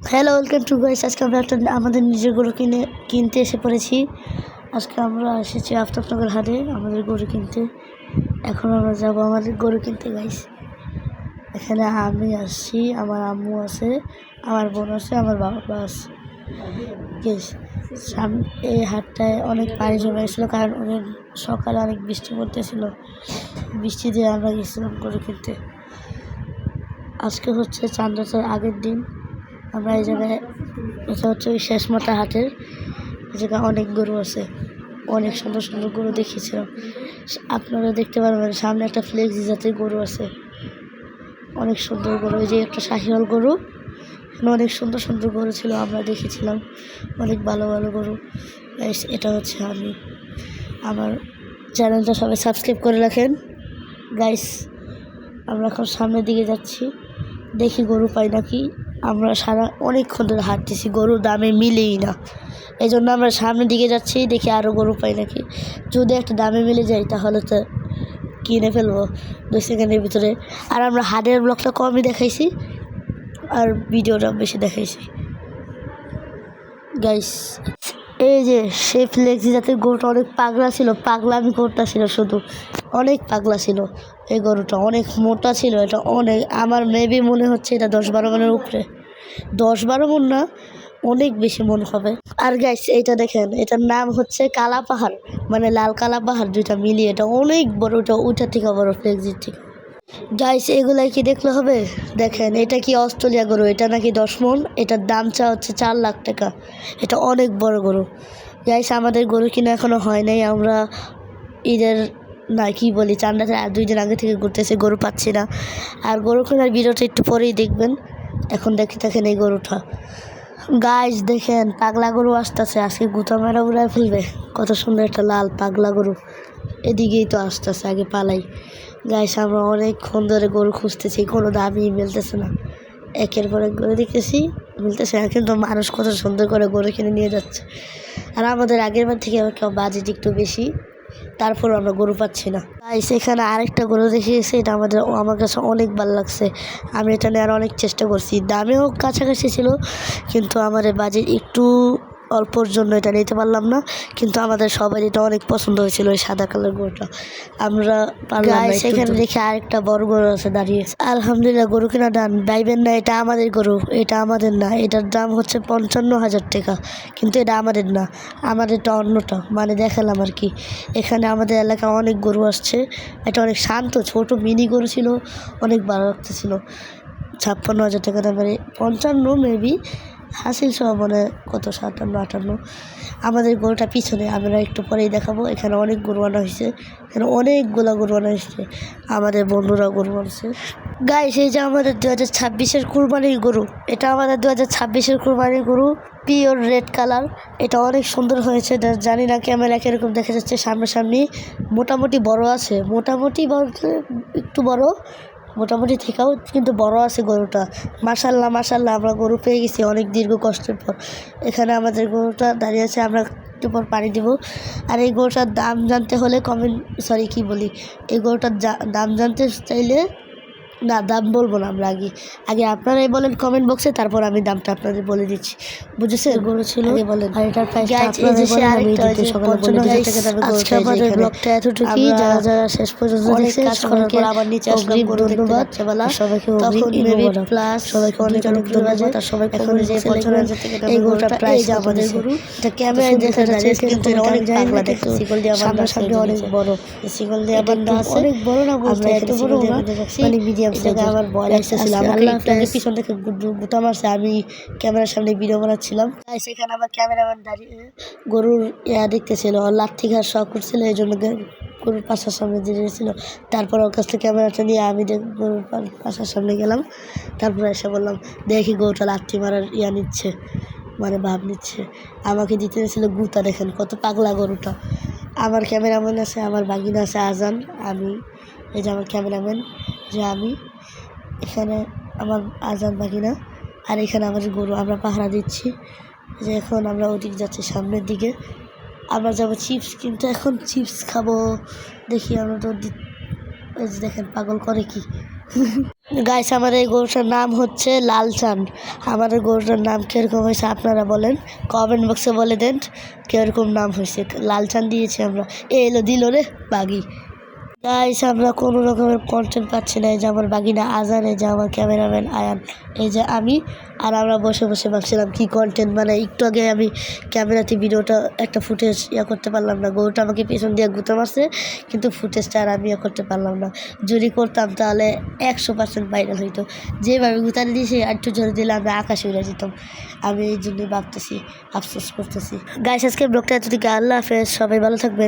Hello, welcome to guys. আজকে আমরা আমাদের নিজের গরু কিনতে এসে পড়েছি। আজকে আমরা এসেছি আফতাবনগর হাটে আমাদের গরু কিনতে। এখন আমরা যাব আমাদের গরু কিনতে গাইস। এখানে আমি আসছি, আমার আম্মু আছে, আমার বোন আছে, আমার বাবা আছে। এই হাটটায় অনেক পানি জমে গেছিলো, কারণ অনেক সকালে অনেক বৃষ্টি পড়তেছিল। বৃষ্টি দিয়ে আমরা গেছিলাম গরু কিনতে। আজকে হচ্ছে চাঁদরাতের আগের দিন। আমরা এই জায়গায়, এটা হচ্ছে ওই শেষমাথা হাটের। এই জায়গায় অনেক গরু আছে, অনেক সুন্দর সুন্দর গরু দেখিয়েছিলাম। আপনারা দেখতে পারবেন সামনে একটা ফ্লেক্সি জাতের গরু আছে, অনেক সুন্দর গরু। এই যে একটা শাহিওয়াল গরু, অনেক সুন্দর সুন্দর গরু ছিল, আমরা দেখেছিলাম অনেক ভালো ভালো গরু। এটা হচ্ছে আমি, আমার চ্যানেলটা সবাই সাবস্ক্রাইব করে রাখেন গাইস। আমরা এখন সামনের দিকে যাচ্ছি, দেখি গরু পাই নাকি। আমরা অনেকক্ষণ ধরে হাঁটতেছি, গরুর দামে মিলেই না। এই জন্য আমরা সামনের দিকে যাচ্ছি, দেখি আরও গরু পাই নাকি। যদি একটা দামে মিলে যায় তাহলে তো কিনে ফেলবো 2 সেকেন্ডের ভিতরে। আর আমরা হাটের ব্লগটা কমই দেখাইছি আর ভিডিওটা বেশি দেখাইছি গাইস। এই যে সেই ফ্লেক্সি জাতের গরুটা অনেক পাগলা ছিল, পাগলামি করতেছিল শুধু, অনেক পাগলা ছিল। এই গরুটা অনেক মোটা ছিল, এটা অনেক, আমার মেবি মনে হচ্ছে এটা 10-12 মনের উপরে, 10-12 মন না, অনেক বেশি মন হবে। আর গাইস এটা দেখেন, এটার নাম হচ্ছে কালা পাহাড়, মানে লাল কালা পাহাড়, দুইটা মিলিয়ে এটা অনেক বড়। এটা ওইটার থেকে বড়, ফ্লেক্সির থেকে। গাইস এগুলাই কি দেখলে হবে? দেখেন এটা কি অস্ট্রেলিয়া গরু, এটা নাকি 10 মন। এটার দাম হচ্ছে 4 লাখ টাকা। এটা অনেক বড় গরু গাইস। আমাদের গরু কিনা এখনো হয় নাই। আমরা ঈদের না কি বলি, চান্দাতে 2 দিন আগে থেকে ঘুরতেছে, গরু পাচ্ছি না। আর গরু কেনার ভিডিওটা একটু পরেই দেখবেন। এখন দেখেন এই গরুটা গাইস, দেখেন পাগলা গরু আসতেছে, আজকে গুতা মেরা উড়ায় ফেলবে। কত সুন্দর একটা লাল পাগলা গরু, এদিকেই তো আসতেছে, আগে পালাই গাইস। আমরা অনেকক্ষণ ধরে গরু খুঁজতেছি, কোনো দামই মিলতেছে না। একের পর এক গরু দেখতেছি, মিলতেছে না। কিন্তু মানুষ কত সুন্দর করে গরু কিনে নিয়ে যাচ্ছে। আর আমাদের আগের বার থেকে কেউ বাজেট একটু বেশি, তারপর আমরা গরু পাচ্ছি না গাইস। এখানে আরেকটা গরু দেখিয়েছে, এটা আমার কাছে অনেক ভালো লাগছে। আমি এটা নেওয়ার অনেক চেষ্টা করছি, দামেও কাছাকাছি ছিল, কিন্তু আমার বাজেট একটু অল্পর জন্য এটা নিতে পারলাম না। কিন্তু আমাদের সবাই এটা অনেক পছন্দ হয়েছিল, ওই সাদা কালার গরুটা। আমরা সেখানে দেখে আরেকটা বড় গরু আছে দাঁড়িয়ে। আলহামদুলিল্লাহ, গরু কেনা ডান। ভাইবেন না এটা আমাদের গরু, এটা আমাদের না। এটার দাম হচ্ছে 55,000 টাকা, কিন্তু এটা আমাদের না, আমাদেরটা অন্যটা, মানে দেখালাম আর কি। এখানে আমাদের এলাকায় অনেক গরু আসছে। এটা অনেক শান্ত ছোট মিনি গরু ছিল, অনেক ভালো লাগতেছিল। 56,000 টাকা দাম, মানে 55 মেবি, হাসিল সহ মনে কত 57-58। আমাদের গরুটা পিছনে, আমরা একটু পরেই দেখাবো। এখানে অনেক গরু আনা হয়েছে, এখানে অনেকগুলো গরু আনা হয়েছে, আমাদের বন্ধুরা গরু আনছে গাইস। এই যে আমাদের 2026-এর কুরবানির গরু, এটা আমাদের 2026-এর কুরবানির গরু, পিওর রেড কালার। এটা অনেক সুন্দর হয়েছে, জানি না ক্যামেরা কীরকম দেখা যাচ্ছে সামনাসামনি। মোটামুটি বড় আছে, মোটামুটি বলতে একটু বড়, মোটামুটি থেকেও কিন্তু বড় আছে গরুটা। মাশাল্লাহ মাশাল্লাহ, আমরা গরু পেয়ে গেছি অনেক দীর্ঘ কষ্টের পর। এখানে আমাদের গরুটা দাঁড়িয়ে আছে, আমরা একটু পর পানি দিব। আর এই গরুটার দাম জানতে হলে এই গরুটার দাম জানতে চাইলে, না দাম বলবো না আমরা, আগে আপনারাই বলেন কমেন্ট বক্সে, তারপর আমি দামটা আপনাদের বলে দিচ্ছি, বুঝেছেন? গরু ছিল বলেন। আর এটার প্রাইসটা আপনাদের বলেন, আমি দিতে সকালে বলে দিচ্ছি। আজকে আমাদের ব্লগটা এতটুকুই। যারা যারা শেষ পর্যন্ত দেখছেন সবাইকে আবার নিচে আসলাম, ধন্যবাদ সবাইকে। তখন প্লাস সবাইকে অনেক অনেক ধন্যবাদ। আর সবাই এখন যে এই গরুটার প্রাইস আমাদের গরু, এটা ক্যামেরায় দেখা যাচ্ছে কিন্তু এটা অনেক পাগলা দেখতে, সিগল দিয়ে সামনে অনেক বড়, সিগল দিয়ে বান্ধা আছে, অনেক বড় না বলতে এত বড় না, মানে মিডিয়াম। আমার ভয় লাগতেছিল, আমাকে একটু আগে পিছন থেকে গুতা মারছে, আমি ক্যামেরার সামনে ভিডিও বানাচ্ছিলাম। সেখানে আমার ক্যামেরাম্যান দাঁড়িয়ে গরুর দেখতেছিল, লাঠি ঘাস শখ করছিল, এই জন্য গরুর পাশার সামনে দাঁড়িয়েছিল। তারপর ওর কাছ থেকে ক্যামেরাটা নিয়ে আমি গরুর পাশার সামনে গেলাম। তারপর এসে বললাম, দেখি গরুটা লাঠি মারার নিচ্ছে, মানে ভাব নিচ্ছে। আমাকে দিতে গেছিলো গুতা, দেখেন কত পাগলা গরুটা। আমার ক্যামেরাম্যান আছে, আমার বাগিনা আছে আজান, আমি, এই যে আমার ক্যামেরাম্যান, যে আমি, এখানে আমার আজান বাগিনা, আর এখানে আমাদের গরু। আমরা পাহারা দিচ্ছি, যে এখন আমরা ওদিক যাচ্ছি সামনের দিকে, আমরা যাবো চিপস কিনতে। এখন চিপস খাবো, দেখি আমরা তো দেখেন পাগল করে কি, গাইস আমার এই গরুটার নাম হচ্ছে লালচাঁদ। আমাদের গরুটার নাম কীরকম হয়েছে আপনারা বলেন, কমেন্ট বক্সে বলে দেন কীরকম নাম হয়েছে। লালচাঁদ দিয়েছি আমরা। এলো দিল রে বাগি। গাইস আমরা কোনো রকমের কন্টেন্ট পাচ্ছি না। এই যে আমার বাগিনা আজান, এই যে আমার ক্যামেরাম্যান আয়ান, এই যে আমি। আর আমরা বসে বসে ভাবছিলাম কী কন্টেন্ট মানে। একটু আগে আমি ক্যামেরাতে ভিডিওটা একটা ফুটেজ করতে পারলাম না। গরুটা আমাকে পেছন দিয়ে গুঁতো মারছে, কিন্তু ফুটেজটা আর আমি করতে পারলাম না। যদি করতাম তাহলে 100% ভাইরাল হইতো। যেভাবে গুঁতানি দিয়েছি আর একটু জোরে দিলে আমি আকাশে উড়ে যেতাম। আমি এই জন্যই ভাবতেছি, আফসোস করতেছি। গাইস আজকে ব্লগটা এতদিকে, আল্লাহ হাফেজ, সবাই ভালো থাকবেন।